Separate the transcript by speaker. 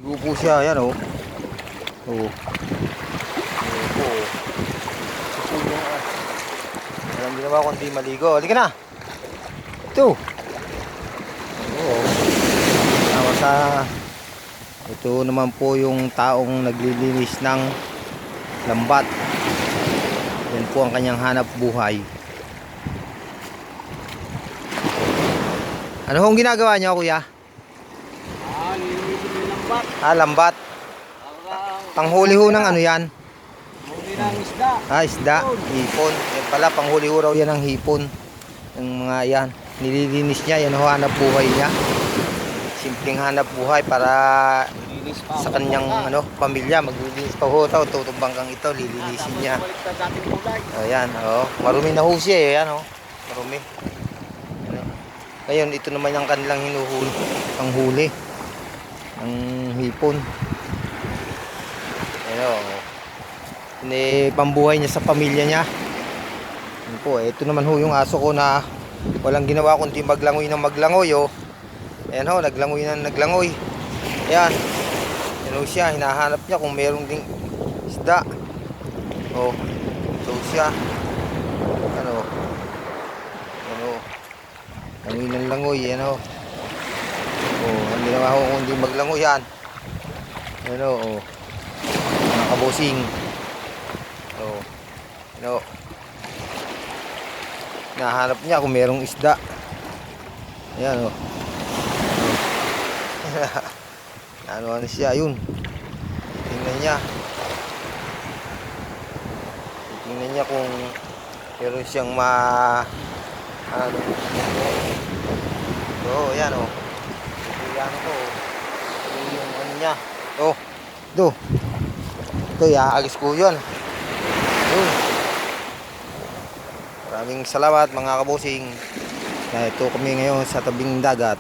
Speaker 1: Upo siya, yan oh. Oh. Upo. Susulo nga. Walang ginawa kundi maligo. Halika na. Ito. Oo. Tama sa... Ito naman po yung taong naglilinis ng lambat. Yan po ang kanyang hanap buhay. Ano hong ginagawa niyo, kuya?
Speaker 2: Nililinis ng lambat.
Speaker 1: Lambat. Panghuli ho ng ano yan?
Speaker 2: Huli ng isda.
Speaker 1: Isda. Hipon. Yan pala, panghuli ho raw yan ng hipon. Yung mga yan. Nililinis niya. Yan ho, hanap buhay niya. Simpleng hanap buhay para sa kanyang pamilya. Maglilinis pa ho ito. Tutong bangkang ito. Lilinisin niya. Ayan. Marumi na ho siya. Ayan. Marumi. Ngayon, ito naman yung kanilang hinuhuli. Panghuli ng hipon. Pambuhay niya sa pamilya niya. Yan po, ito naman ho yung aso ko na walang ginawa kundi maglangoy ng maglangoy. Ayan ho, naglangoy ng naglangoy. Ayan. Yan ho siya, hinahanap niya kung mayroong ding isda. Ito siya. Langoy ng langoy, yan ho. Ang ginawa ho kundi maglangoy yan. Yan ho, mga kabosing. Nahanap niya kung merong isda. Ayan ano siya, yun. Tingnan niya. Tingnan niya kung meron siyang yan yan ko. Yung ano niya. Ito, iaagis ko yun. Maraming salamat mga kabosing. Ito kami ngayon sa tabing dagat.